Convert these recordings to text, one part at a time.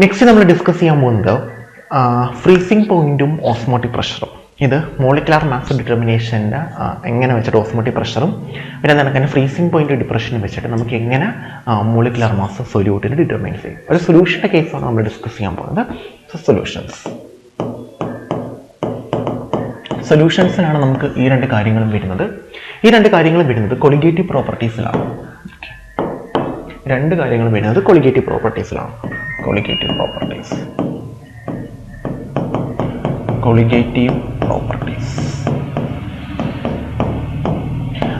Next നമ്മൾ discuss ചെയ്യാൻ പോകുന്നത് ഫ്രീസിംഗ് പോയിന്റും ഓസ്മോട്ടിക് പ്രഷറും. ഇത് മോളിക്കുലാർ മാസ് ഡിറ്റർമിനേഷൻ്റെ എങ്ങനെ വെച്ചിട്ട് ഓസ്മോട്ടിക് പ്രഷറും പിന്നെ നമുക്ക് ഫ്രീസിംഗ് പോയിന്റ് ഡിപ്രഷനും വെച്ചിട്ട് നമുക്ക് എങ്ങനെ മോളിക്കുലാർ മാസ് സൊല്യൂട്ടിന് ഡിറ്റർമൈൻ ചെയ്യും. ഒരു സൊല്യൂഷൻ്റെ കേസാണ് നമ്മൾ ഡിസ്കസ് ചെയ്യാൻ പോകുന്നത്. സൊല്യൂഷൻസിലാണ് നമുക്ക് ഈ രണ്ട് കാര്യങ്ങളും വരുന്നത്. ഈ രണ്ട് കാര്യങ്ങളും വരുന്നത് കൊളിഗേറ്റീവ് പ്രോപ്പർട്ടീസിലാണ്. രണ്ട് കാര്യങ്ങളും വരുന്നത് കൊളിഗേറ്റീവ് പ്രോപ്പർട്ടീസിലാണ്. Colligative properties.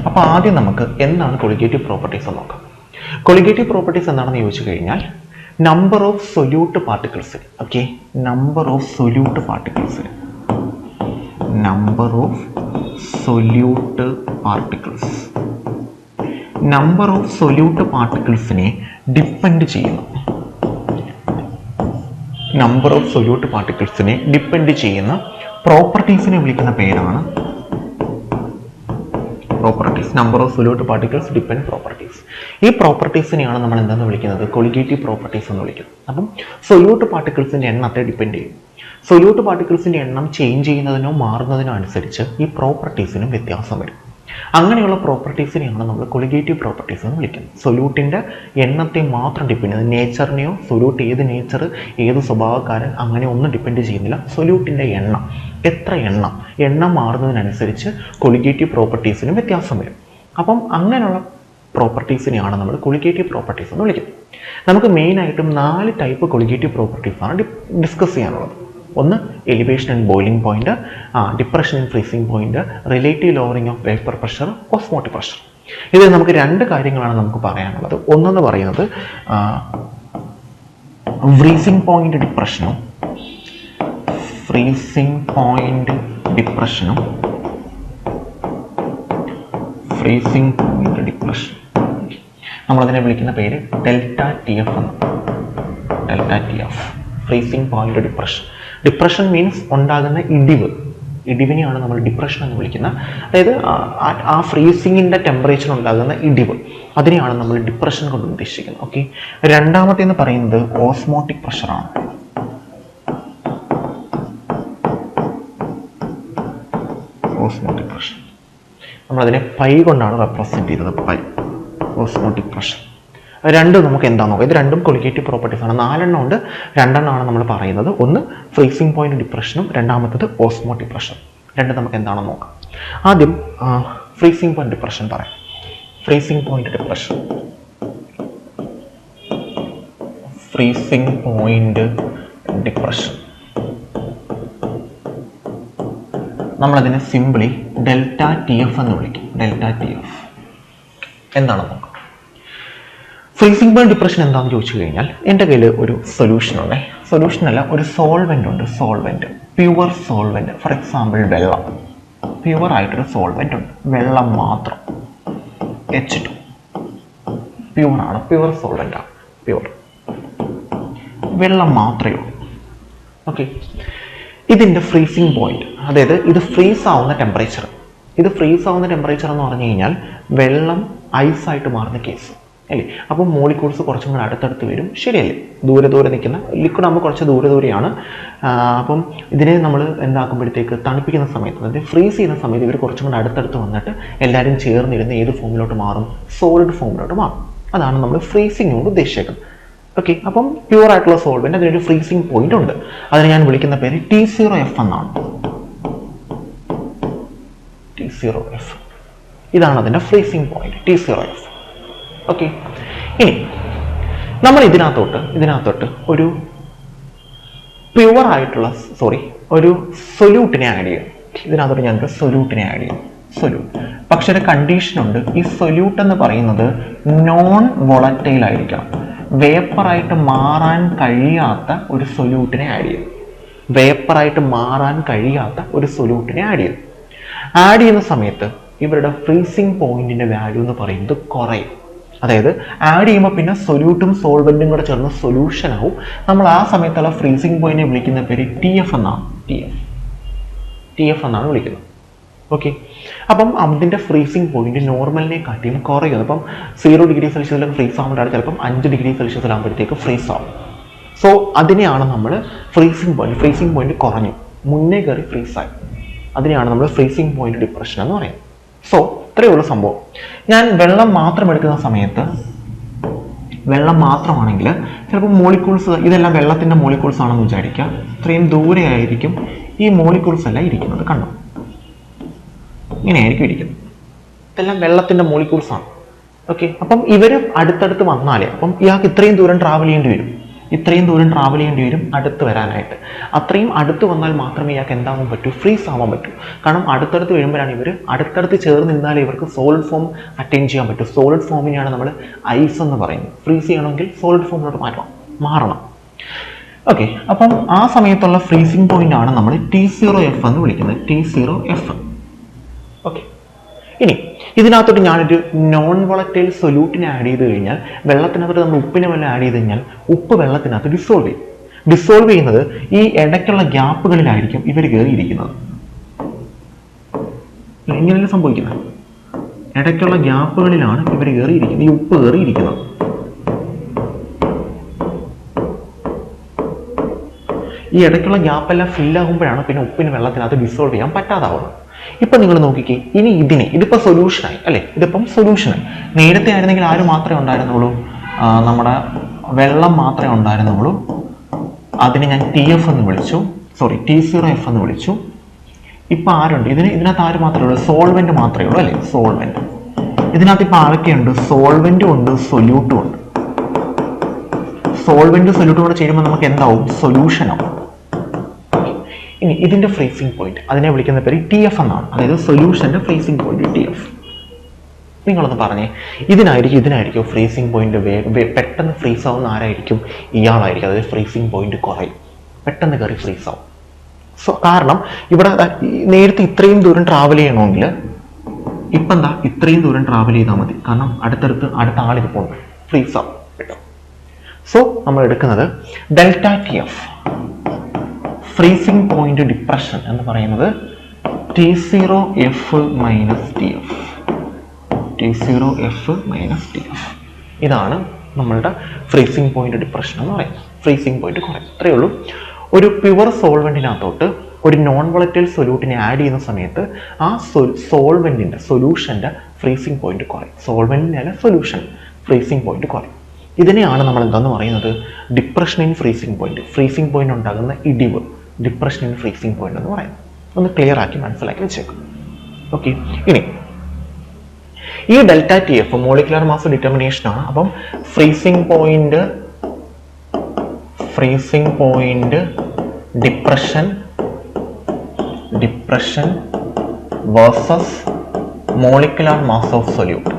അപ്പോൾ ആദ്യം നമുക്ക് എന്താണ് കൊളിഗേറ്റീവ് പ്രോപ്പർട്ടീസ് എന്ന് നോക്കാം. കൊളിഗേറ്റീവ് പ്രോപ്പർട്ടീസ് എന്താണെന്ന് ചോദിച്ചു കഴിഞ്ഞാൽ number of solute particles. Okay, number of solute പാർട്ടിക്കിൾസിനെ ഡിപ്പെൻഡ് ചെയ്യുന്ന പ്രോപ്പർട്ടീസിനെ വിളിക്കുന്ന പേരാണ് properties. Number of solute particles depend properties. ഈ പ്രോപ്പർട്ടീസിനെയാണ് നമ്മൾ എന്താണെന്ന് വിളിക്കുന്നത്, കൊളിഗേറ്റീവ് പ്രോപ്പർട്ടീസ് എന്ന് വിളിക്കുന്നത്. അപ്പം സൊല്യൂട്ട് പാർട്ടിക്കിൾസിന്റെ എണ്ണത്തെ ഡിപ്പെൻഡ് ചെയ്യും. സൊല്യൂട്ട് പാർട്ടിക്കിൾസിന്റെ എണ്ണം ചേഞ്ച് ചെയ്യുന്നതിനോ മാറുന്നതിനോ അനുസരിച്ച് ഈ പ്രോപ്പർട്ടീസിനും വ്യത്യാസം വരും. അങ്ങനെയുള്ള പ്രോപ്പർട്ടീസിനെയാണ് നമ്മൾ കൊളിഗേറ്റീവ് പ്രോപ്പർട്ടീസ് എന്ന് വിളിക്കുന്നത്. സൊല്യൂട്ടിൻ്റെ എണ്ണത്തെ മാത്രം ഡിപ്പെൻഡ് ചെയ്യുന്നത്, നേച്ചറിനെയോ സൊല്യൂട്ട് ഏത് നേച്ചർ ഏത് സ്വഭാവക്കാരൻ അങ്ങനെ ഒന്നും ഡിപ്പെൻഡ് ചെയ്യുന്നില്ല. സൊല്യൂട്ടിൻ്റെ എത്ര എണ്ണം മാറുന്നതിനനുസരിച്ച് കൊളിഗേറ്റീവ് പ്രോപ്പർട്ടീസിനും വ്യത്യാസം വരും. അപ്പം അങ്ങനെയുള്ള പ്രോപ്പർട്ടീസിനെയാണ് നമ്മൾ കൊളിഗേറ്റീവ് പ്രോപ്പർട്ടീസ് എന്ന് വിളിക്കുന്നത്. നമുക്ക് മെയിനായിട്ടും 4 ടൈപ്പ് കൊളിഗേറ്റീവ് പ്രോപ്പർട്ടീസാണ് ഡിസ്കസ് ചെയ്യാനുള്ളത്. ഒന്ന് elevation and boiling point, depression and freezing point, relative lowering of vapour pressure, osmotic pressure. ഇതിൽ നമുക്ക് 2 കാര്യങ്ങളാണ് നമുക്ക് പറയാനുള്ളത്. ഒന്നെന്ന് പറയുന്നത് ഫ്രീസിംഗ് പോയിന്റ് ഡിപ്രഷനും നമ്മളതിനെ വിളിക്കുന്ന പേര് ഡെൽറ്റ ടി എഫ് എന്ന്. ഫ്രീസിംഗ് പോയിന്റ് ഡിപ്രഷൻ മീൻസ് ഉണ്ടാകുന്ന ഇടിവിനെയാണ് നമ്മൾ ഡിപ്രഷൻ എന്ന് വിളിക്കുന്നത്. അതായത് ആ ഫ്രീസിങ്ങിൻ്റെ ടെമ്പറേച്ചർ ഉണ്ടാകുന്ന ഇടിവ്, അതിനെയാണ് നമ്മൾ ഡിപ്രഷൻ കൊണ്ട് ഉദ്ദേശിക്കുന്നത്. ഓക്കെ, രണ്ടാമത്തേന്ന് പറയുന്നത് ഓസ്മോട്ടിക് പ്രഷറാണ്. നമ്മളതിനെ പൈ കൊണ്ടാണ് റെപ്രസെന്റ് ചെയ്തത്. Osmotic pressure. രണ്ടും നമുക്ക് എന്താ നോക്കാം. ഇത് രണ്ടും കൊളിഗേറ്റീവ് പ്രോപ്പർട്ടീസ് ആണ്. 4 എണ്ണം ഉണ്ട്, 2 എണ്ണമാണ് നമ്മൾ പറയുന്നത്. ഒന്ന് ഫ്രീസിംഗ് പോയിന്റ് ഡിപ്രഷനും രണ്ടാമത്തത് ഓസ്മോട്ടിക് പ്രഷർ. രണ്ടും നമുക്ക് എന്താണെന്ന് നോക്കാം. ആദ്യം ഫ്രീസിംഗ് പോയിന്റ് ഡിപ്രഷൻ പറയാം. ഫ്രീസിംഗ് പോയിന്റ് ഡിപ്രഷൻ നമ്മളതിനെ സിംപിളി ഡെൽറ്റ ടി എഫ് എന്ന് വിളിക്കും. എന്താണെന്ന് നോക്കാം. ഫ്രീസിംഗ് പോയിന്റ് ഡിപ്രഷൻ എന്താണെന്ന് ചോദിച്ചു കഴിഞ്ഞാൽ എൻ്റെ കയ്യിൽ ഒരു സൊല്യൂഷനല്ല, ഒരു സോൾവെന്റ് ഉണ്ട്. Pure solvent. ഫോർ എക്സാമ്പിൾ വെള്ളം. പ്യുവർ ആയിട്ടൊരു സോൾവെന്റ് ഉണ്ട്, വെള്ളം മാത്രം, H2. പ്യുവറാണ്, പ്യുവർ സോൾവെന്റ് ആണ്, വെള്ളം മാത്രമേ ഉള്ളൂ. ഓക്കെ, ഇതിൻ്റെ ഫ്രീസിംഗ് പോയിന്റ്, അതായത് ഇത് ഫ്രീസ് ആവുന്ന ടെമ്പറേച്ചർ എന്ന് പറഞ്ഞു കഴിഞ്ഞാൽ വെള്ളം ഐസായിട്ട് മാറുന്ന കേസ് അല്ലേ. അപ്പോൾ മോളിക്യൂൾസ് കുറച്ചും കൂടെ അടുത്തടുത്ത് വരും, ശരിയല്ലേ. ദൂരെ നിൽക്കുന്ന ലിക്വിഡ് ആകുമ്പോൾ കുറച്ച് ദൂരെയാണ്. അപ്പം ഇതിനെ നമ്മൾ എന്താക്കുമ്പോഴത്തേക്ക് തണുപ്പിക്കുന്ന സമയത്ത്, അതായത് ഫ്രീസ് ചെയ്യുന്ന സമയത്ത് ഇവർ കുറച്ചും കൂടെ അടുത്തടുത്ത് വന്നിട്ട് എല്ലാവരും ചേർന്നിരുന്ന് ഏത് ഫോമിലോട്ട് മാറും, സോളിഡ് ഫോമിലോട്ട് മാറും. അതാണ് നമ്മൾ ഫ്രീസിംഗ് കൊണ്ട് ഉദ്ദേശിക്കുന്നത്. ഓക്കെ, അപ്പം പ്യൂർ ആയിട്ടുള്ള സോൾവെന്റ്, അതിനൊരു ഫ്രീസിംഗ് പോയിന്റ് ഉണ്ട്. അതിനെ ഞാൻ വിളിക്കുന്ന പേര് T0F എന്നാണ്. T0F ഇതാണ് അതിൻ്റെ ഫ്രീസിംഗ് പോയിന്റ്, T0F. ഓക്കെ, ഇനി നമ്മൾ ഇതിനകത്തോട്ട് ഒരു പ്യുവർ ആയിട്ടുള്ള ഒരു സൊല്യൂട്ടിനെ ആഡ് ചെയ്യും. ഇതിനകത്തോട്ട് ഞങ്ങൾക്ക് സൊല്യൂട്ടിനെ ആഡ് ചെയ്യും. പക്ഷെ ഒരു കണ്ടീഷൻ ഉണ്ട്. ഈ സൊല്യൂട്ട് എന്ന് പറയുന്നത് നോൺ വോളറ്റൈൽ ആയിരിക്കണം. വേപ്പറായിട്ട് മാറാൻ കഴിയാത്ത ഒരു സൊല്യൂട്ടിനെ ആഡ് ചെയ്യും. ആഡ് ചെയ്യുന്ന സമയത്ത് ഇവരുടെ ഫ്രീസിംഗ് പോയിന്റിന്റെ വാല്യൂ എന്ന് പറയുന്നത് കുറയും. അതായത് ആഡ് ചെയ്യുമ്പോൾ പിന്നെ സൊല്യൂട്ടും സോൾവെന്റും കൂടെ ചേർന്ന് സൊല്യൂഷൻ ആവും. നമ്മൾ ആ സമയത്തുള്ള ഫ്രീസിംഗ് പോയിന്റിനെ വിളിക്കുന്ന പേര് TF എന്നാണ് വിളിക്കുന്നത്. ഓക്കെ, അപ്പം അതിൻ്റെ ഫ്രീസിംഗ് പോയിന്റ് നോർമലിനെ കാട്ടിയും കുറയുന്നത്. അപ്പം 0 ഡിഗ്രി സെൽഷ്യസിൽ ഫ്രീസ് ആവുമ്പോഴാണ് ചിലപ്പം 5 ഡിഗ്രി സെൽഷ്യസിലാകുമ്പോഴത്തേക്ക് ഫ്രീസ് ആവും. സോ അതിനെയാണ് നമ്മൾ ഫ്രീസിങ് പോയിന്റ് കുറഞ്ഞു, മുന്നേ കയറി ഫ്രീസായി, അതിനെയാണ് നമ്മൾ ഫ്രീസിങ് പോയിന്റ് ഡിപ്രഷൻ എന്ന് പറയുന്നത്. സോ ഇത്രയേ ഉള്ളൂ സംഭവം. ഞാൻ വെള്ളം മാത്രം എടുക്കുന്ന സമയത്ത്, വെള്ളം മാത്രമാണെങ്കിൽ ചിലപ്പോൾ മോളിക്യൂൾസ്, ഇതെല്ലാം വെള്ളത്തിൻ്റെ മോളിക്യൂൾസ് ആണെന്ന് വിചാരിക്കുക, ഇത്രയും ദൂരെ ആയിരിക്കും ഈ മോളിക്യൂൾസ് എല്ലാം ഇരിക്കുന്നത്. കണ്ടോ, ഇങ്ങനെയായിരിക്കും ഇരിക്കുന്നത്. ഇതെല്ലാം വെള്ളത്തിൻ്റെ മോളിക്യൂൾസ് ആണ്. ഓക്കെ, അപ്പം ഇവർ അടുത്തടുത്ത് വന്നാലേ, അപ്പം ഇയാൾക്ക് ഇത്രയും ദൂരം ട്രാവൽ ചെയ്യേണ്ടി വരും അടുത്ത് വരാനായിട്ട്. അത്രയും അടുത്ത് വന്നാൽ മാത്രമേ ഇയാൾക്ക് എന്താവാൻ പറ്റൂ, ഫ്രീസ് ആവാൻ പറ്റൂ. കാരണം അടുത്തടുത്ത് വരുമ്പോഴാണ് ഇവർ അടുത്തടുത്ത് ചേർന്ന് നിന്നാലേ ഇവർക്ക് സോളിഡ് ഫോം അറ്റൈൻ ചെയ്യാൻ പറ്റും. സോളിഡ് ഫോമിനെയാണ് നമ്മൾ ഐസ് എന്ന് പറയുന്നത്. ഫ്രീസ് ചെയ്യണമെങ്കിൽ സോളിഡ് ഫോമിലോട്ട് മാറണം. ഓക്കെ, അപ്പം ആ സമയത്തുള്ള ഫ്രീസിങ് പോയിന്റ് ആണ് നമ്മൾ T0F എന്ന് വിളിക്കുന്നത്. T0F. ഓക്കെ, ഇനി ഇതിനകത്തോട്ട് ഞാനൊരു നോൺ വോളറ്റൈൽ സൊല്യൂട്ടിനെ ആഡ് ചെയ്ത് കഴിഞ്ഞാൽ, വെള്ളത്തിനകത്തോട്ട് നമ്മൾ ഉപ്പിനെ വല്ല ആഡ് ചെയ്ത് കഴിഞ്ഞാൽ ഉപ്പ് വെള്ളത്തിനകത്ത് ഡിസോൾവ് ചെയ്യുന്നത് ഈ ഇടയ്ക്കുള്ള ഗ്യാപ്പുകളിലായിരിക്കും ഇവർ കയറിയിരിക്കുന്നത്. ഇങ്ങനെയല്ല സംഭവിക്കുന്നത്, ഇടയ്ക്കുള്ള ഗ്യാപ്പുകളിലാണ് ഇവർ കയറിയിരിക്കുന്നത്, ഈ ഉപ്പ് കയറിയിരിക്കുന്നത്. ഈ ഇടയ്ക്കുള്ള ഗ്യാപ്പെല്ലാം ഫില്ലാകുമ്പോഴാണ് പിന്നെ ഉപ്പിന് വെള്ളത്തിനകത്ത് ഡിസോൾവ് ചെയ്യാൻ പറ്റാതാവുന്നത്. ഇപ്പം നിങ്ങൾ നോക്കിക്കേ, ഇനി ഇതിപ്പോൾ സൊല്യൂഷനായി അല്ലേ, ഇതിപ്പം സൊല്യൂഷനായി. നേരത്തെ ആയിരുന്നെങ്കിൽ ആര് മാത്രമേ ഉണ്ടായിരുന്നുള്ളൂ, നമ്മുടെ വെള്ളം മാത്രമേ ഉണ്ടായിരുന്നുള്ളൂ. അതിനെ ഞാൻ T0F എന്ന് വിളിച്ചു. ഇപ്പം ആരുണ്ട് ഇതിനകത്ത് ആര് മാത്രമേ ഉള്ളൂ, സോൾവെന്റ് മാത്രമേ ഉള്ളൂ അല്ലേ, സോൾവെന്റ്. ഇതിനകത്ത് ഇപ്പം ആരൊക്കെയുണ്ട്, സോൾവെന്റും ഉണ്ട്, സൊല്യൂട്ടും ഉണ്ട്. സൊല്യൂട്ടും കൂടെ ചേരുമ്പോൾ നമുക്ക് എന്താവും, സൊല്യൂഷനാവും. ഇനി ഇതിന്റെ ഫ്രീസിങ് പോയിന്റ്, അതിനെ വിളിക്കുന്ന പേര് TF എന്നാണ്, അതായത് സൊല്യൂഷന്റെ ഫ്രീസിങ് പോയിന്റ് TF. നിങ്ങളൊന്ന് പറഞ്ഞേ, ഇതിനായിരിക്കും ഫ്രീസിങ് പോയിന്റ് പെട്ടെന്ന് ഫ്രീസ് ആവുന്ന ആരായിരിക്കും, ഇയാളായിരിക്കും. അതായത് ഫ്രീസിങ് പോയിന്റ് കുറയും, പെട്ടെന്ന് കയറി ഫ്രീസ് ആവും. സോ കാരണം ഇവിടെ നേരത്തെ ഇത്രയും ദൂരം ട്രാവൽ ചെയ്യണമെങ്കിൽ ഇപ്പം എന്താ, ഇത്രയും ദൂരം ട്രാവൽ ചെയ്താൽ മതി. കാരണം അടുത്ത ആളിരിപ്പുണ്ട്, ഫ്രീസ് ആവും കേട്ടോ. സോ നമ്മൾ എടുക്കുന്നത് ΔTF, ഫ്രീസിങ് പോയിന്റ് ഡിപ്രഷൻ എന്ന് പറയുന്നത് T0F മൈനസ് TF. ഇതാണ് നമ്മളുടെ ഫ്രീസിങ് പോയിന്റ് ഡിപ്രഷൻ എന്ന് പറയുന്നത്. ഫ്രീസിങ് പോയിന്റ് കുറയും, അത്രയേ ഉള്ളൂ. ഒരു പ്യുവർ സോൾവെന്റിനകത്തോട്ട് ഒരു നോൺ വോളറ്റൈൽ സൊല്യൂട്ടിനെ ആഡ് ചെയ്യുന്ന സമയത്ത് ആ സൊല്യൂഷന്റെ ഫ്രീസിങ് പോയിന്റ് കുറയും. സോൾവെന്റിന്റെ സൊല്യൂഷൻ ഫ്രീസിങ് പോയിന്റ് കുറയും. ഇതിനെയാണ് നമ്മൾ എന്താന്ന് പറയുന്നത്, ഡിപ്രഷൻ ഇൻ ഫ്രീസിങ് പോയിന്റ് ഉണ്ടാകുന്ന ഇടിവ്, ഡിപ്രഷൻ ഇൻ ഫ്രീസിങ് പോയിന്റ് എന്ന് പറയുന്നത്. ഒന്ന് ക്ലിയർ ആക്കി മനസ്സിലാക്കി വെച്ചേക്കും. ഓക്കെ, ഇനി ഈ ΔTF മോളിക്കുലർ മാസ് ഡിറ്റർമിനേഷൻ ആണ്. അപ്പം freezing point depression versus molecular mass of solute.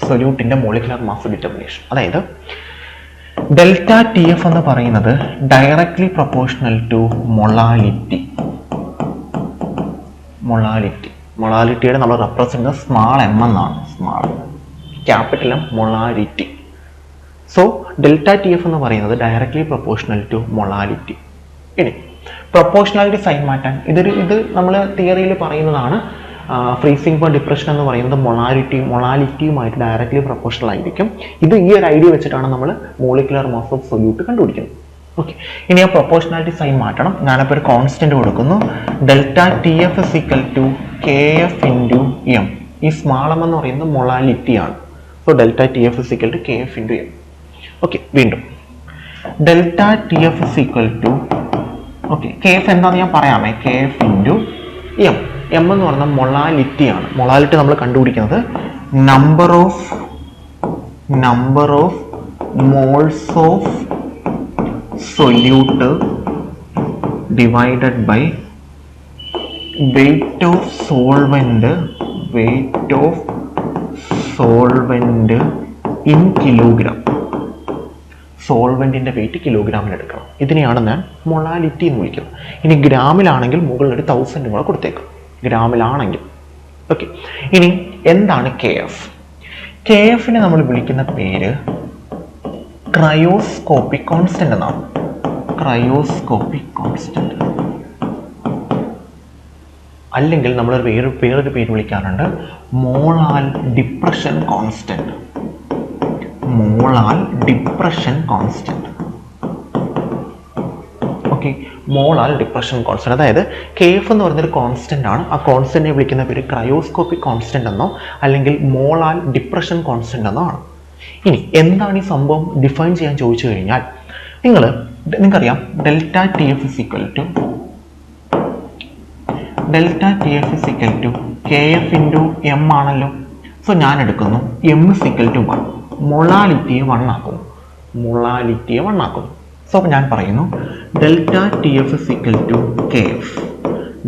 സൊല്യൂട്ടിന്റെ മോളിക്കുലർ മാസ് ഡിറ്റർമിനേഷൻ. അതായത് ΔTF എന്ന് പറയുന്നത് ഡയറക്ട്ലി പ്രൊപ്പോർഷണൽ ടു മൊളാലിറ്റിയുടെ നമ്മൾ റെപ്രസെന്റ് സ്മാൾ m എന്നാണ്, capital M, molality. So ΔTF എന്ന് പറയുന്നത് ഡയറക്ട്ലി പ്രൊപ്പോർഷണൽ ടു മൊളാലിറ്റി. ഇനി പ്രൊപ്പോർഷണാലിറ്റി സൈൻ മാറ്റാൻ ഇത് നമ്മൾ തിയറിയിൽ പറയുന്നതാണ്. ഫ്രീസിങ് പോയിന്റ് ഡിപ്രഷൻ എന്ന് പറയുന്നത് മൊളാലിറ്റിയുമായിട്ട് ഡയറക്ട്ലി പ്രൊപ്പോർഷണൽ ആയിരിക്കും. ഇത് ഈ ഒരു ഐഡിയ വെച്ചിട്ടാണ് നമ്മൾ മോളിക്കുലർ മാസ് ഓഫ് സൊല്യൂട്ട് കണ്ടുപിടിക്കുന്നത്. ഓക്കെ, ഇനി ആ പ്രൊപ്പോർഷണാലിറ്റി സൈൻ മാറ്റണം. ഞാനപ്പോൾ ഒരു കോൺസ്റ്റന്റ് കൊടുക്കുന്നു, ΔTF KF × M. ഈ സ്മാൾ m എന്ന് പറയുന്നത് മൊളാലിറ്റി ആണ്. So ΔTF KF × M. Okay, വീണ്ടും ΔTF KF എന്താണെന്ന് ഞാൻ പറയാമേ, KF × M. M എന്ന് പറഞ്ഞാൽ മൊളാലിറ്റി ആണ്. മൊളാലിറ്റി നമ്മൾ കണ്ടുപിടിക്കുന്നത് number of moles of solute divided by weight of solvent in kilogram. സോൾവെന്റിന്റെ വെയിറ്റ് കിലോഗ്രാമിൽ എടുക്കണം. ഇതിനെയാണ് ഞാൻ മൊളാലിറ്റി എന്ന് വിളിക്കുന്നത്. ഇനി ഗ്രാമിലാണെങ്കിൽ മുകളിൽ ഒരു 1000 കൂടെ കൊടുത്തേക്കും, ഗ്രാമിലാണെങ്കിൽ. ഓക്കെ, ഇനി എന്താണ് KF? KF-നെ നമ്മൾ വിളിക്കുന്ന പേര് ക്രയോസ്കോപ്പിക് കോൺസ്റ്റന്റ് എന്നാണ്. Cryoscopic constant. അല്ലെങ്കിൽ നമ്മൾ വേറൊരു പേര് വിളിക്കാറുണ്ട് molal depression constant. Molal depression constant. Okay, molal depression constant. അതായത് KF എന്ന് പറയുന്നൊരു കോൺസ്റ്റന്റ് ആണ്. ആ കോൺസ്റ്റന്റിനെ വിളിക്കുന്ന പേര് ക്രയോസ്കോപ്പിക് കോൺസ്റ്റന്റ് എന്നോ അല്ലെങ്കിൽ മോളാൽ ഡിപ്രഷൻ കോൺസ്റ്റന്റ് എന്നോ ആണ്. ഇനി എന്താണ് ഈ സംഭവം ഡിഫൈൻ ചെയ്യാൻ ചോദിച്ചു കഴിഞ്ഞാൽ നിങ്ങൾക്കറിയാം delta T F is equal to KF into M ആണല്ലോ. സോ ഞാൻ എടുക്കുന്നു എം ഇസ് ഈക്വൽ ടു 1, മൊളാലിറ്റിയെ 1 ആക്കുന്നു. സോ ഞാൻ പറയുന്നു delta T F is equal to KF.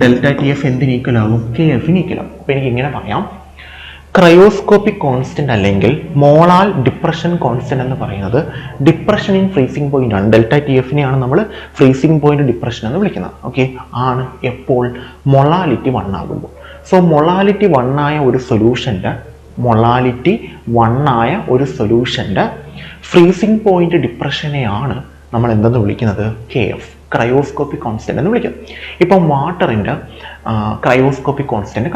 Delta T F എന്തിന് ഈക്വൽ ആകും? KF ന് ഈക്വൽ ആകും. അപ്പോൾ എനിക്ക് ഇങ്ങനെ പറയാം, ക്രയോസ്കോപ്പിക് കോൺസ്റ്റന്റ് അല്ലെങ്കിൽ മോളാൽ ഡിപ്രഷൻ കോൺസ്റ്റന്റ് എന്ന് പറയുന്നത് ഡിപ്രഷൻ ഇൻ ഫ്രീസിംഗ് പോയിന്റ് ആണ്. ഡെൽറ്റ ടി എഫിനെയാണ് നമ്മൾ ഫ്രീസിംഗ് പോയിന്റ് ഡിപ്രഷൻ എന്ന് വിളിക്കുന്നത്. ഓക്കെ, ആണ് എപ്പോൾ? മൊളാലിറ്റി 1 ആകുമ്പോൾ. സോ മൊളാലിറ്റി 1 ആയ ഒരു സൊല്യൂഷൻ്റെ ഫ്രീസിംഗ് പോയിന്റ് ഡിപ്രഷനെയാണ് നമ്മൾ എന്തെന്ന് വിളിക്കുന്നത്? KF, ക്രയോസ്കോപ്പിക് കോൺസ്റ്റന്റ് എന്ന് വിളിക്കും. ഇപ്പം വാട്ടറിൻ്റെ ക്രയോസ്കോപ്പിക് കോൺസ്റ്റന്റ്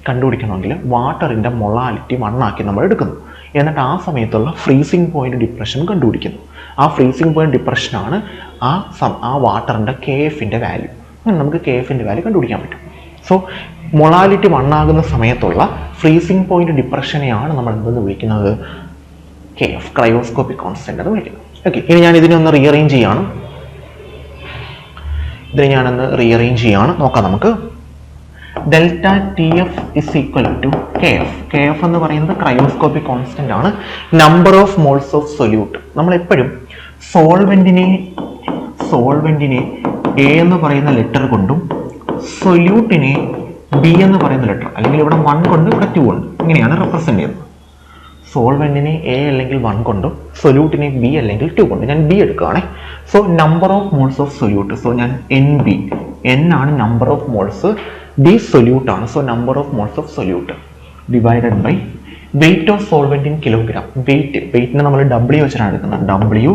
കണ്ടുപിടിക്കണമെങ്കിൽ വാട്ടറിൻ്റെ മൊളാലിറ്റി 1 ആക്കി നമ്മൾ എടുക്കുന്നു. എന്നിട്ട് ആ സമയത്തുള്ള ഫ്രീസിംഗ് പോയിന്റ് ഡിപ്രഷൻ കണ്ടുപിടിക്കുന്നു. ആ ഫ്രീസിംഗ് പോയിന്റ് ഡിപ്രഷനാണ് ആ വാട്ടറിൻ്റെ KFൻ്റെ വാല്യൂ. അങ്ങനെ നമുക്ക് KFൻ്റെ വാല്യൂ കണ്ടുപിടിക്കാൻ പറ്റും. സോ മൊളാലിറ്റി 1 ആകുന്ന സമയത്തുള്ള ഫ്രീസിംഗ് പോയിന്റ് ഡിപ്രഷനെയാണ് നമ്മൾ എന്തെന്ന് വിളിക്കുന്നത്? KF, ക്രയോസ്കോപ്പിക് കോൺസ്റ്റന്റ് എന്ന് വിളിക്കുന്നത്. ഓക്കെ, ഇനി ഞാൻ ഇതിനൊന്ന് റീഅറേഞ്ച് ചെയ്യാണ്. നോക്കാം നമുക്ക്. Delta T F is equal to KF എന്ന് പറയുന്നത് ക്രയോസ്കോപ്പിക് കോൺസ്റ്റന്റ് ആണ്. Number of moles of solute. നമ്മൾ എപ്പോഴും സോൾവെന്റിനെ A എന്ന് പറയുന്ന ലെറ്റർ കൊണ്ടും സൊല്യൂട്ടിനെ B എന്ന് പറയുന്ന ലെറ്റർ, അല്ലെങ്കിൽ ഇവിടെ 1 കൊണ്ട് ഇവിടെ 2 കൊണ്ട്, ഇങ്ങനെയാണ് റെപ്രസെന്റ് ചെയ്യുന്നത്. സോൾവെന്റിനെ A അല്ലെങ്കിൽ 1 കൊണ്ടും സൊല്യൂട്ടിനെ B അല്ലെങ്കിൽ 2 കൊണ്ട്. ഞാൻ B എടുക്കുകയാണെ. So number of moles of solute. So ഞാൻ NB, N ആണ് number of moles, B solute ആണ്. So number of moles of solute divided by weight of solvent in kilogram. വെയിറ്റിനെ നമ്മൾ W വെച്ചിട്ടാണ് എടുക്കുന്നത്. W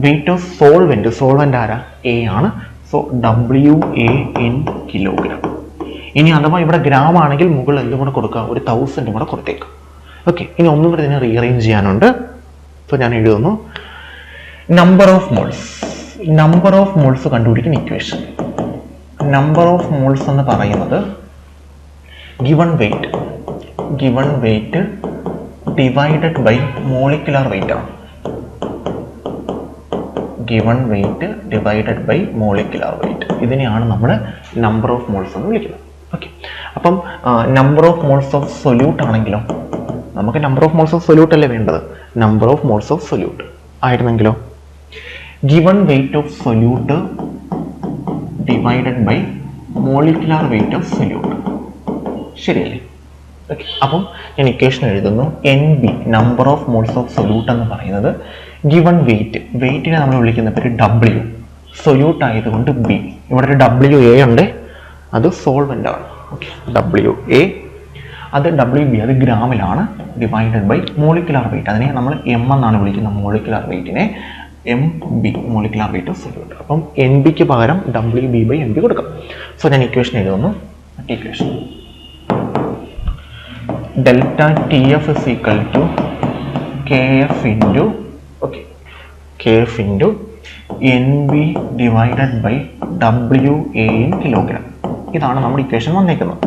വെയിറ്റ് ഓഫ് സോൾവെന്റ് ആരാ? A ആണ്. So WA in kilogram. ഇനി അഥവാ ഇവിടെ ഗ്രാം ആണെങ്കിൽ മുകളിൽ എന്തും കൂടെ കൊടുക്കുക, ഒരു 1000 കൂടെ കൊടുത്തേക്കും. ഓക്കെ, ഇനി ഒന്നും കൂടെ ഇതിനെ റീഅറേഞ്ച് ചെയ്യാനുണ്ട്. സോ ഞാൻ എഴുതുന്നു നമ്പർ ഓഫ് മോൾസ് കണ്ടുപിടിക്കുന്ന ഇക്വേഷൻ. നമ്പർ ഓഫ് മോൾസ് എന്ന് പറയുന്നത് given weight divided by molecular weight ആണ്. ഇതിനെയാണ് നമ്മൾ നമ്പർ ഓഫ് മോൾസ് എന്ന് വിളിക്കുന്നത്. ഓക്കെ, അപ്പം number of moles of solute ആണെങ്കിലോ, നമുക്ക് number of moles of solute അല്ലേ വേണ്ടത്? Number of moles of solute ആയിരുന്നെങ്കിലോ, given weight of solute divided by molecular weight of solute. ശരിയല്ലേ? ഓക്കെ, അപ്പം ഞാൻ ഇക്വേഷൻ എഴുതുന്നു. NB number of moles of solute എന്ന് പറയുന്നത് ഗിവൺ വെയിറ്റിനെ നമ്മൾ വിളിക്കുന്ന പേര് W, സൊല്യൂട്ട് ആയതുകൊണ്ട് B. ഇവിടെ ഒരു WA ഉണ്ട്, അത് സോൾവെന്റ് ആണ്. ഓക്കെ, WA, അത് WB, അത് ഗ്രാമിലാണ്, ഡിവൈഡഡ് ബൈ മോളിക്കുലർ വെയിറ്റ്. അതിനെ നമ്മൾ M എന്നാണ് വിളിക്കുന്നത്. മോളിക്കുലർ വെയിറ്റിനെ MB, molecular weight of solute. അപ്പം NBക്ക് പകരം WB/MB കൊടുക്കാം. സോ ഞാൻ ഇക്വേഷൻ എഴുതുന്നു. Equation delta TF is equal to KF into NB divided by WA in kilogram. ഇതാണ് നമ്മുടെ ഇക്വേഷൻ വന്നേക്കുന്നത്.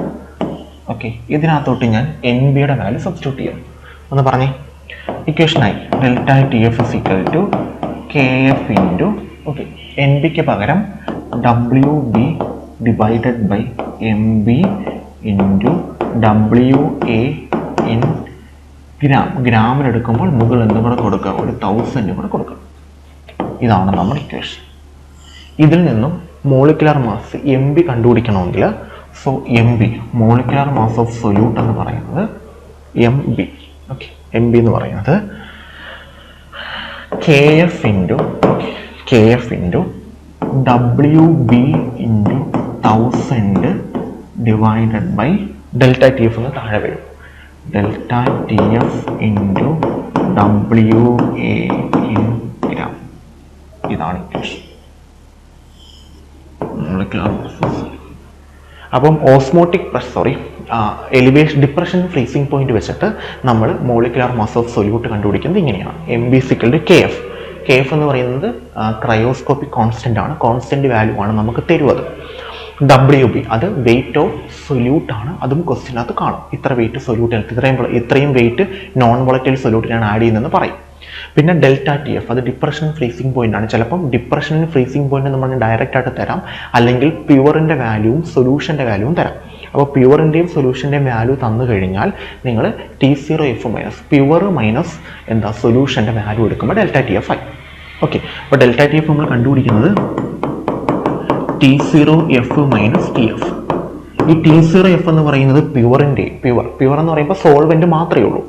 ഓക്കെ, ഇതിനകത്തോട്ട് ഞാൻ NBയുടെ വാല്യൂ സബ്സ്റ്റിറ്റ്യൂട്ട് ചെയ്യാം. ഒന്ന് പറഞ്ഞേ. ഇക്വേഷനായി delta TF is equal to KF into NBക്ക് പകരം WB divided by MB into WA in ഗ്രാമിലെടുക്കുമ്പോൾ മുകളിൽ എന്തും കൂടെ കൊടുക്കുക, ഒരു 1000 കൂടെ കൊടുക്കുക. ഇതാണ് നമ്മുടെ ഇക്വേഷൻ. ഇതിൽ നിന്നും മോളിക്കുലർ മാസ് MB കണ്ടുപിടിക്കണമെങ്കിൽ, so MB molecular mass of solute എന്ന് പറയുന്നത് MB. ഓക്കെ, MB എന്ന് പറയുന്നത് KF into WB into 1000 divided by delta TF എന്ന് താഴെ വരും. ഡെൽറ്റ TF into WA in gram. ഇതാണ് ഇക്വേഷൻ. അപ്പം എലിവേഷൻ ഡിപ്രഷൻ ഫ്രീസിംഗ് പോയിന്റ് വെച്ചിട്ട് നമ്മൾ മോളിക്കുലാർ മാസ് ഓഫ് സൊല്യൂട്ട് കണ്ടുപിടിക്കുന്നത് ഇങ്ങനെയാണ്. MB=KF. KF എന്ന് പറയുന്നത് ക്രയോസ്കോപ്പിക് കോൺസ്റ്റന്റ് ആണ്, കോൺസ്റ്റന്റ് വാല്യൂ ആണ് നമുക്ക് തരുന്നത്. WB അത് വെയിറ്റ് ഓഫ് സൊല്യൂട്ട് ആണ്, അതും ക്വസ്റ്റ്യനകത്ത് കാണും. ഇത്ര വെയിറ്റ് സൊല്യൂട്ട്, ഇത്രയും വെയിറ്റ് നോൺ വോളറ്റൈൽ സൊല്യൂട്ടിനാണ് ആഡ് ചെയ്യുന്നതെന്ന് പറയും. പിന്നെ ΔTF അത് ഡിപ്രഷൻ ഫ്രീസിംഗ് പോയിന്റ് ആണ്. ചിലപ്പം ഡിപ്രഷനും ഫ്രീസിംഗ് പോയിന്റ് നമ്മൾ ഡയറക്റ്റ് ആയിട്ട് തരാം, അല്ലെങ്കിൽ പ്യുവറിന്റെ വാല്യൂവും സൊല്യൂഷന്റെ വാല്യൂവും തരാം. അപ്പോൾ പ്യുവറിന്റെയും സൊല്യൂഷന്റെയും വാല്യൂ തന്നു കഴിഞ്ഞാൽ നിങ്ങൾ T0F മൈനസ് പ്യുവർ മൈനസ് സൊല്യൂഷന്റെ വാല്യൂ എടുക്കുമ്പോൾ ΔTF ആയി. ഓക്കെ, അപ്പോൾ ΔTF നമ്മൾ കണ്ടുപിടിക്കുന്നത് T0F മൈനസ് TF. ഈ T0F എന്ന് പറയുന്നത് പ്യുവർ എന്ന് പറയുമ്പോൾ സോൾവെന്റ് മാത്രമേ ഉള്ളൂ.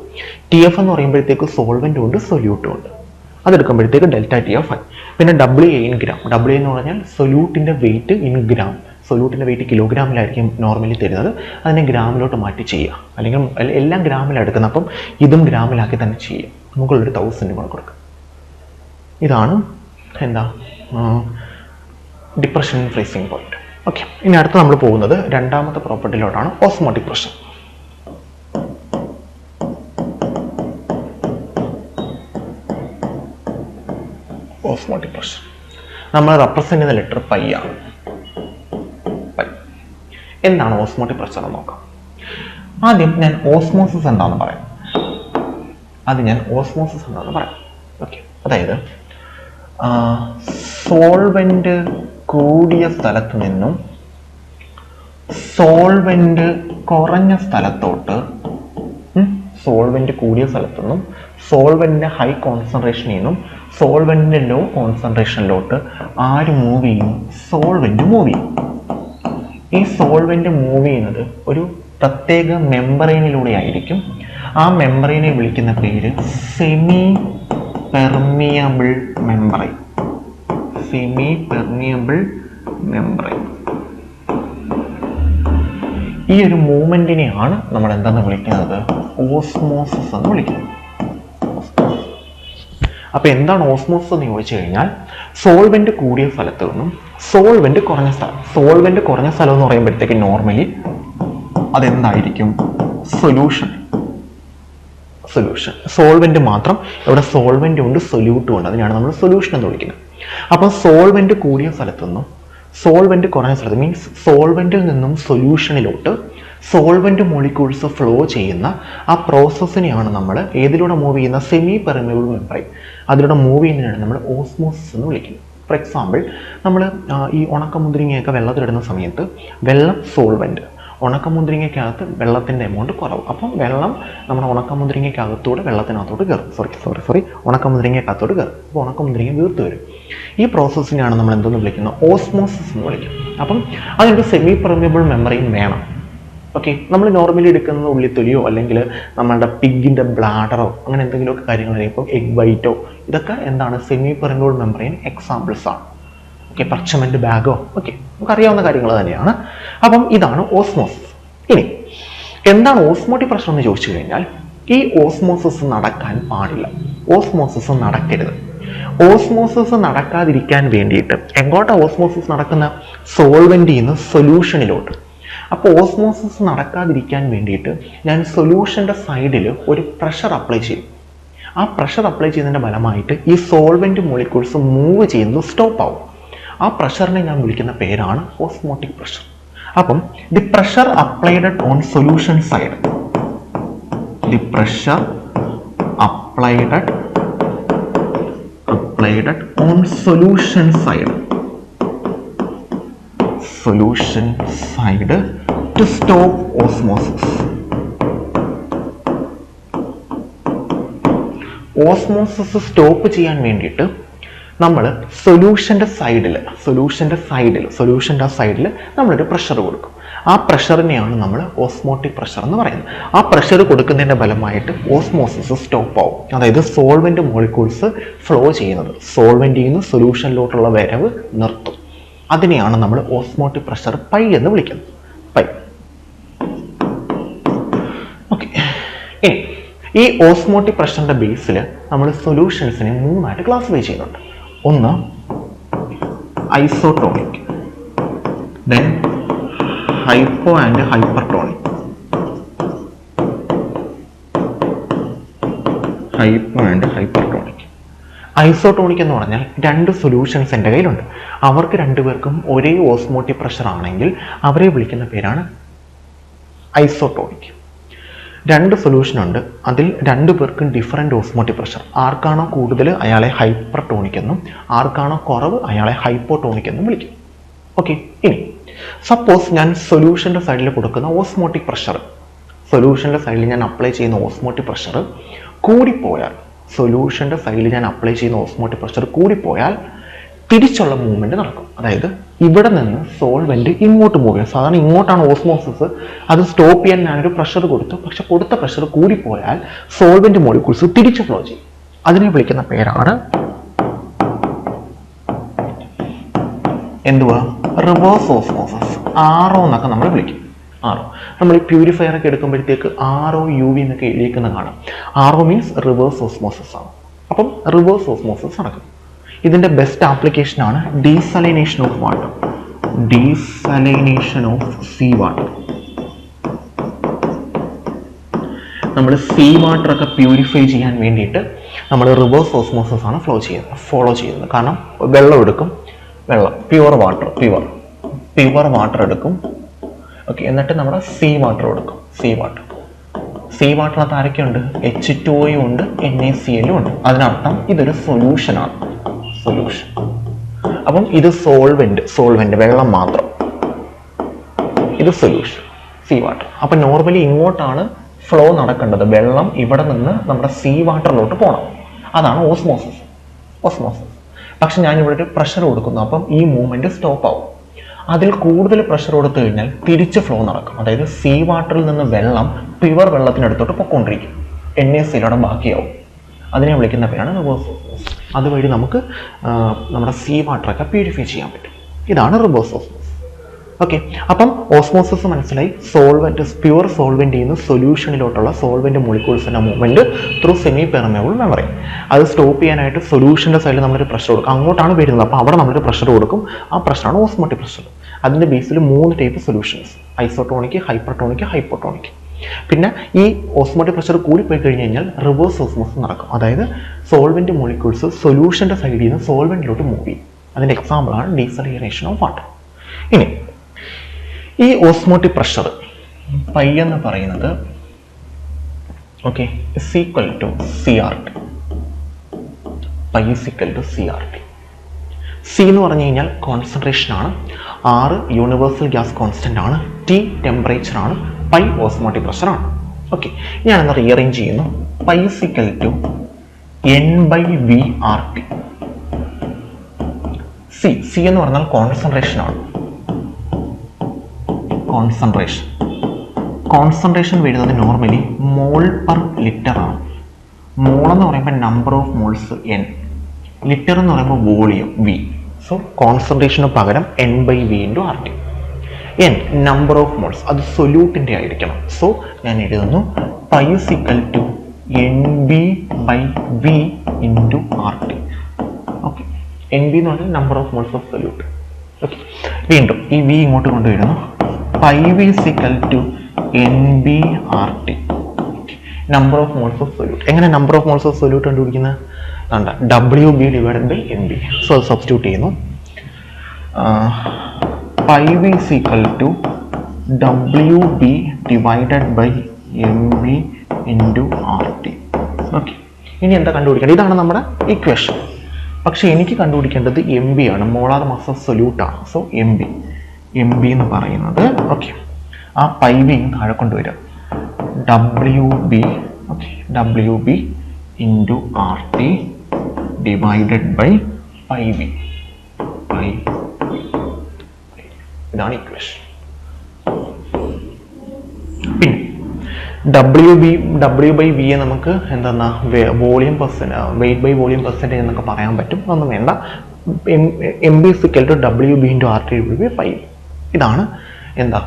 TF എന്ന് പറയുമ്പോഴത്തേക്ക് സോൾവെന്റും ഉണ്ട് സൊല്യൂട്ടും ഉണ്ട്. അതെടുക്കുമ്പോഴത്തേക്ക് ΔTF ആയി. പിന്നെ WA ഇൻ ഗ്രാം. WA എന്ന് പറഞ്ഞാൽ സൊല്യൂട്ടിന്റെ വെയിറ്റ് ഇൻ ഗ്രാം. സൊല്യൂട്ടിന്റെ വെയിറ്റ് കിലോഗ്രാമിലായിരിക്കും നോർമലി തരുന്നത്, അതിനെ ഗ്രാമിലോട്ട് മാറ്റി ചെയ്യുക, അല്ലെങ്കിൽ എല്ലാം ഗ്രാമിലാണ് എടുക്കുന്നത്. അപ്പം ഇതും ഗ്രാമിലാക്കി തന്നെ ചെയ്യുക. നമുക്കുള്ളൊരു 1000 കൂടെ കൊടുക്കുക. ഇതാണ് ഡിപ്രഷൻ ഫ്രീസിംഗ് പോയിന്റ്. ഓക്കെ, ഇനി അടുത്ത് നമ്മൾ പോകുന്നത് രണ്ടാമത്തെ പ്രോപ്പർട്ടിയിലോട്ടാണ്, ഓസ്മോട്ടിക് പ്രഷർ. ഓസ്മോട്ടിക് പ്രഷർ നമ്മൾ റെപ്രസെന്റ് ചെയ്യുന്ന ലെറ്റർ പൈ ആണ്. എന്താണ് ഓസ്മോട്ടിക് പ്രഷർ എന്ന് നോക്കാം. ആദ്യം ഞാൻ ഓസ്മോസിസ് എന്താണെന്ന് പറയാം. ഓക്കെ, അതായത് സോൾവെന്റ് കൂടിയ സ്ഥലത്ത് നിന്നും സോൾവെന്റ് കുറഞ്ഞ സ്ഥലത്തോട്ട്, സോൾവെന്റിന്റെ ഹൈ കോൺസെൻട്രേഷനിൽ നിന്നും സോൾവെന്റിന്റെ ലോ കോൺസെൻട്രേഷനിലോട്ട് ആര് മൂവ് ചെയ്യും? സോൾവെന്റ് മൂവ് ചെയ്യും. ഈ സോൾവെന്റ് മൂവ് ചെയ്യുന്നത് ഒരു പ്രത്യേക മെമ്പറൈനിലൂടെ ആയിരിക്കും. ആ മെമ്പറൈനെ വിളിക്കുന്ന പേര് സെമി പെർമിയബിൾ മെമ്പറൈൻ. ഈ ഒരു മൂവ്മെന്റിനെയാണ് നമ്മൾ എന്താന്ന് വിളിക്കുന്നത്? ഓസ്മോസിസ് എന്ന് വിളിക്കുന്നത്. അപ്പൊ എന്താണ് ഓസ്മോസിസ് എന്ന് ചോദിച്ചു കഴിഞ്ഞാൽ, സോൾവെന്റ് കൂടിയ സ്ഥലത്ത് നിന്നും സോൾവെന്റ് കുറഞ്ഞ സ്ഥലം എന്ന് പറയുമ്പോഴത്തേക്ക് നോർമലി അതെന്തായിരിക്കും? സൊല്യൂഷൻ. സോൾവെന്റ് മാത്രം, ഇവിടെ സോൾവെന്റ് ഉണ്ട് സൊല്യൂട്ടും ഉണ്ട്, അതിനാണ് നമ്മൾ സൊല്യൂഷൻ എന്ന് വിളിക്കുന്നത്. അപ്പൊ സോൾവെന്റ് കൂടിയ സ്ഥലത്തു നിന്നും സോൾവെന്റ് കുറഞ്ഞ സ്ഥലത്ത്, മീൻസ് സോൾവെന്റിൽ നിന്നും സൊല്യൂഷനിലോട്ട് സോൾവെന്റ് മോളിക്യൂൾസ് ഫ്ലോ ചെയ്യുന്ന ആ പ്രോസസ്സിനെയാണ് നമ്മൾ ഏതിലൂടെ മൂവ് ചെയ്യുന്ന? Semi permeable membrane. അതിലൂടെ മൂവ് ചെയ്യുന്നതിനാണ് നമ്മൾ ഓസ്മോസിസ് എന്ന് വിളിക്കുന്നത്. ഫോർ എക്സാമ്പിൾ, നമ്മൾ ഈ ഉണക്കമുന്തിരിങ്ങയൊക്കെ വെള്ളത്തിലിടുന്ന സമയത്ത് വെള്ളം സോൾവെന്റ്, ഉണക്കമുന്തിരിങ്ങയ്ക്കകത്ത് വെള്ളത്തിൻ്റെ എമൗണ്ട് കുറവ്, അപ്പം വെള്ളം നമ്മുടെ ഉണക്കമുന്തിരിങ്ങയ്ക്കകത്തൂടെ വെള്ളത്തിനകത്തോട്ട് കയറും. ഉണക്കമുന്തിരിങ്ങയ്ക്കകത്തോട്ട് കയറും. അപ്പോൾ ഉണക്കമുന്തിരിങ്ങ വീർത്ത് വരും. ഈ പ്രോസസ്സിനെയാണ് നമ്മൾ എന്തെന്ന് വിളിക്കുന്നത്? ഓസ്മോസിസ് എന്ന് വിളിക്കും. അപ്പം അതിനൊരു സെമി പെർമിയബിൾ മെമ്പറൈൻ വേണം. ഓക്കെ, നമ്മൾ നോർമലി എടുക്കുന്നത് ഉള്ളിത്തൊലിയോ അല്ലെങ്കിൽ നമ്മളുടെ പിഗിൻ്റെ ബ്ലാഡറോ അങ്ങനെ എന്തെങ്കിലുമൊക്കെ കാര്യങ്ങൾ, ഇപ്പോൾ എഗ് വൈറ്റോ, ഇതൊക്കെ എന്താണ്? സെമി പെർമിയബിൾ മെമ്പറൈൻ എക്സാമ്പിൾസ് ആണ്. ഓക്കെ, പർച്ചമെന്റ് ബാഗോ, ഓക്കെ, നമുക്കറിയാവുന്ന കാര്യങ്ങൾ തന്നെയാണ്. അപ്പം ഇതാണ് ഓസ്മോസിസ്. ഇനി എന്താണ് ഓസ്മോട്ടിക് പ്രഷർ എന്ന് ചോദിച്ചു കഴിഞ്ഞാൽ, ഈ ഓസ്മോസിസ് നടക്കാൻ പാടില്ല. ഓസ്മോസിസ് നടക്കരുത്. ഓസ്മോസിസ് നടക്കാതിരിക്കാൻ വേണ്ടിയിട്ട് എങ്ങോട്ടാ ഓസ്മോസിസ് നടക്കുന്ന? സോൾവെന്റിൽ നിന്ന് സൊല്യൂഷനിലോട്ട്. അപ്പോൾ ഓസ്മോസിസ് നടക്കാതിരിക്കാൻ വേണ്ടിയിട്ട് ഞാൻ സൊല്യൂഷന്റെ സൈഡിൽ ഒരു പ്രഷർ അപ്ലൈ ചെയ്യും. ആ പ്രഷർ അപ്ലൈ ചെയ്യുന്നതിന്റെ ഫലമായിട്ട് ഈ സോൾവെന്റ് മോളിക്യൂൾസ് മൂവ് ചെയ്യുന്നത് സ്റ്റോപ്പ് ആവും. ആ പ്രഷറിനെ ഞാൻ വിളിക്കുന്ന പേരാണ് ഓസ്മോട്ടിക് പ്രഷർ. അപ്പം the pressure applied on solution side, on solution side to stop osmosis. Osmosis stop ചെയ്യാൻ വേണ്ടിയിട്ട് നമ്മൾ സൊല്യൂഷന്റെ സൈഡിൽ നമ്മളൊരു പ്രഷർ കൊടുക്കും. ആ പ്രഷറിനെയാണ് നമ്മൾ ഓസ്മോട്ടിക് പ്രഷർ എന്ന് പറയുന്നത്. ആ പ്രഷർ കൊടുക്കുന്നതിന്റെ ഫലമായിട്ട് ഓസ്മോസിസ് സ്റ്റോപ്പ് ആവും. അതായത് സോൾവെന്റ് മോളിക്യൂൾസ് ഫ്ലോ ചെയ്യുന്നത്, സോൾവെന്റിൽ നിന്ന് സൊല്യൂഷനിലോട്ടുള്ള വരവ് നിർത്തും. അതിനെയാണ് നമ്മൾ ഓസ്മോട്ടിക് പ്രഷർ പൈ എന്ന് വിളിക്കുന്നത്. പൈ. ഓക്കെ, ഇനി ഈ ഓസ്മോട്ടിക് പ്രഷറിന്റെ ബേസിൽ നമ്മൾ സൊല്യൂഷൻസിനെ 3 ആയിട്ട് ക്ലാസിഫൈ ചെയ്യുന്നുണ്ട്. ഒന്ന് isotonic, then hypo and hypertonic. Hypo and hypertonic. Isotonic എന്ന് പറഞ്ഞാൽ രണ്ട് സൊല്യൂഷൻസ് എൻ്റെ കയ്യിലുണ്ട്. അവർക്ക് രണ്ടുപേർക്കും ഒരേ ഓസ്മോട്ടിക് പ്രഷർ ആണെങ്കിൽ അവരെ വിളിക്കുന്ന പേരാണ് ഐസോട്ടോണിക്. രണ്ട് സൊല്യൂഷൻ ഉണ്ട്, അതിൽ രണ്ടു പേർക്കും ഡിഫറൻറ്റ് ഓസ്മോട്ടിക് പ്രഷർ. ആർക്കാണോ കൂടുതൽ അയാളെ ഹൈപ്പർട്ടോണിക് എന്നും ആർക്കാണോ കുറവ് അയാളെ ഹൈപ്പോട്ടോണിക് എന്നും വിളിക്കും. ഓക്കെ, ഇനി സപ്പോസ് ഞാൻ സൊല്യൂഷൻ്റെ സൈഡിൽ കൊടുക്കുന്ന ഓസ്മോട്ടിക് പ്രഷർ, സൊല്യൂഷൻ്റെ സൈഡിൽ ഞാൻ അപ്ലൈ ചെയ്യുന്ന ഓസ്മോട്ടിക് പ്രഷർ കൂടിപ്പോയാൽ, സൊല്യൂഷൻ്റെ സൈഡിൽ ഞാൻ അപ്ലൈ ചെയ്യുന്ന ഓസ്മോട്ടിക് പ്രഷർ കൂടിപ്പോയാൽ തിരിച്ചുള്ള മൂവ്മെന്റ് നടക്കും. അതായത് ഇവിടെ നിന്ന് സോൾവെന്റ് ഇങ്ങോട്ട് മൂവ് ചെയ്യും. സാധാരണ ഇങ്ങോട്ടാണ് ഓസ്മോസിസ്, അത് സ്റ്റോപ്പ് ചെയ്യാൻ ഞാനൊരു പ്രഷർ കൊടുത്തു. പക്ഷെ കൊടുത്ത പ്രഷർ കൂടിപ്പോയാൽ സോൾവെന്റ് മോളിക്യൂൾസ് തിരിച്ച് ഫ്ലോ ചെയ്യും. അതിനെ വിളിക്കുന്ന പേരാണ് എന്തുവാ? Reverse osmosis. ആറോ എന്നൊക്കെ നമ്മൾ വിളിക്കും. ആറോ നമ്മൾ ഈ പ്യൂരിഫയർ ഒക്കെ എടുക്കുമ്പോഴത്തേക്ക് RO UV എന്നൊക്കെ എഴുതിയിരിക്കുന്ന കാണാം. RO മീൻസ് റിവേഴ്സ് ഓസ്മോസിസ് ആണ്. അപ്പം റിവേഴ്സ് ഓസ്മോസിസ് നടക്കും. ഇതിന്റെ ബെസ്റ്റ് ആപ്ലിക്കേഷൻ ആണ് desalination of water. Desalination of sea water. നമ്മൾ സീ വാട്ടർ ഒക്കെ പ്യൂരിഫൈ ചെയ്യാൻ വേണ്ടിയിട്ട് നമ്മൾ റിവേഴ്സ് ഓസ്മോസിസ് ആണ് ഫോളോ ചെയ്യുന്നത്. കാരണം വെള്ളം എടുക്കും, പ്യുവർ വാട്ടർ എടുക്കും. ഓക്കെ, എന്നിട്ട് നമ്മുടെ സീ വാട്ടർ എടുക്കും. സീ വാട്ടറിനകത്ത് ആരൊക്കെയുണ്ട്? H2O ഉണ്ട്, NaCl ഉണ്ട്. അതിനർത്ഥം ഇതൊരു സൊല്യൂഷനാണ്. അപ്പം ഇത് സോൾവെന്റ് വെള്ളം മാത്രം, ഇത് സൊല്യൂഷൻ സീ വാട്ടർ. അപ്പൊ നോർമലി ഇങ്ങോട്ടാണ് ഫ്ലോ നടക്കേണ്ടത്. വെള്ളം ഇവിടെ നിന്ന് നമ്മുടെ സീ വാട്ടറിലോട്ട് പോകണം. അതാണ് ഓസ്മോസിസ്. പക്ഷെ ഞാൻ ഇവിടെ ഒരു പ്രഷർ കൊടുക്കുന്നു, അപ്പം ഈ മൂവ്മെന്റ് സ്റ്റോപ്പ് ആവും. അതിൽ കൂടുതൽ പ്രഷർ കൊടുത്തു കഴിഞ്ഞാൽ തിരിച്ച് ഫ്ലോ നടക്കും. അതായത് സീ വാട്ടറിൽ നിന്ന് വെള്ളം പ്യുവർ വെള്ളത്തിനടുത്തോട്ട് പൊക്കോണ്ടിരിക്കും. NaCl ബാക്കിയാവും. അതിനെ വിളിക്കുന്ന പേരാണ് റിവേഴ്സ് ഓസ്മോസിസ്. അതുവഴി നമുക്ക് നമ്മുടെ സീ വാട്ടറൊക്കെ പ്യൂരിഫൈ ചെയ്യാൻ പറ്റും. ഇതാണ് റിവേഴ്സ് ഓസ്മോസിസ്. ഓക്കെ, അപ്പം ഓസ്മോസിസ് മനസ്സിലായി. പ്യുവർ സോൾവെന്റ് ചെയ്യുന്ന സൊല്യൂഷനിലോട്ടുള്ള സോൾവെന്റ് മോളിക്യൂൾസിന്റെ movement through semi permeable membrane. അത് സ്റ്റോപ്പ് ചെയ്യാനായിട്ട് സൊല്യൂഷന്റെ സൈഡിൽ നമ്മളൊരു പ്രഷർ കൊടുക്കും. അങ്ങോട്ടാണ് വരുന്നത്, അപ്പോൾ അവിടെ നമ്മളൊരു പ്രഷർ കൊടുക്കും. ആ പ്രഷറാണ് ഓസ്മോട്ടിക് പ്രഷർ. അതിന്റെ ബേസിൽ 3 type solutions: isotonic, hypertonic, hypotonic. പിന്നെ ഈ ഓസ്മോട്ടിക് പ്രഷർ കൂടിപ്പോയി കഴിഞ്ഞ് കഴിഞ്ഞാൽ റിവേഴ്സ് ഓസ്മോസിസ് നടക്കും. അതായത് സോൾവെന്റ് മോളിക്യൂൾസ് സൊല്യൂഷന്റെ സൈഡിൽ നിന്ന് സോൾവെന്റിലോട്ട് മൂവ് ചെയ്യും. അതിന്റെ എക്സാമ്പിൾ ആണ് ഡീസലൈനേഷൻ ഓഫ് വാട്ടർ. ഇനി ഈ ഓസ്മോട്ടിക് പ്രഷർ പൈ എന്ന് പറയുന്നത് okay equal to CRT. Pi equal to CRT. C എന്ന് പറഞ്ഞു കഴിഞ്ഞാൽ കോൺസെൻട്രേഷൻ ആണ്, R യൂണിവേഴ്സൽ ഗ്യാസ് കോൺസ്റ്റന്റ് ആണ്, T ടെമ്പറേച്ചർ ആണ്, പൈ ഓസ്മോട്ടിക് പ്രഷർ ആണ്. ഓക്കെ, ഞാനെന്ന് റീഅറേഞ്ച് ചെയ്യുന്നു. Pi equal to N/V/RT. C എന്ന് പറഞ്ഞാൽ കോൺസെൻട്രേഷൻ ആണ്. കോൺസെൻട്രേഷൻ വരുന്നത് നോർമലി മോൾ പെർ ലിറ്റർ ആണ്. മോൾ എന്ന് പറയുമ്പോൾ number of moles N, litre എന്ന് പറയുമ്പോൾ വോളിയം V. സോ കോൺസെൻട്രേഷന് പകരം N/V/RT. N number of moles, അത് സൊല്യൂട്ടിന്റെ ആയിരിക്കണം. സോ ഞാൻ എഴുതുന്നു pi equal to NB/V/RT. Okay, NB എന്ന് പറഞ്ഞാൽ number of moles of solute. Okay, വീണ്ടും ഈ V ഇങ്ങോട്ട് കൊണ്ടുവരുന്നു. Pi V equal to NB/RT, number of moles of solute. എങ്ങനെ number of moles of solute കണ്ടുപിടിക്കുന്നത്? WB divided by NB. So substitute ചെയ്യുന്നു. Pi V equal to WB divided by MB into RT. Okay, ഇനി എന്താ കണ്ടുപിടിക്കേണ്ടത്? ഇതാണ് നമ്മുടെ equation. പക്ഷെ എനിക്ക് കണ്ടുപിടിക്കേണ്ടത് MB ആണ്, മോളാർ മാസ് ഓഫ് സൊല്യൂട്ട് ആണ്. സോ MB എന്ന് പറയുന്നത് ഓക്കെ, ആ പൈ V താഴെ കൊണ്ടുവരിക. WB into RT divided by pi V. ഇതാണ് ഇക്വേഷൻ. പിന്നെ W/V നമുക്ക് എന്താ volume weight by volume percentage എന്നൊക്കെ പറയാൻ പറ്റും. അതൊന്നും വേണ്ട. MB equal to WB into RT divide by pi. ഇതാണ് എന്താ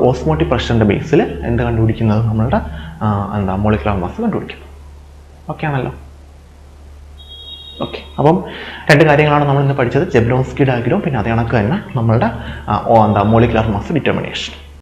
ഓസ്മോട്ടിക് പ്രഷറിന്റെ ബേസിൽ എന്ത് കണ്ടുപിടിക്കുന്നത്? നമ്മളുടെ മോളിക്കുലർ മാസ് കണ്ടുപിടിക്കുന്നത്. ഓക്കെ ആണല്ലോ? ഓക്കെ, അപ്പം 2 കാര്യങ്ങളാണ് നമ്മൾ ഇന്ന് പഠിച്ചത്: ജബ്രോൺസ്കി ഡയഗ്രം, പിന്നെ അതേ കണക്ക് തന്നെ നമ്മളുടെ മോളിക്കുലർ മാസ് ഡിറ്റർമിനേഷൻ.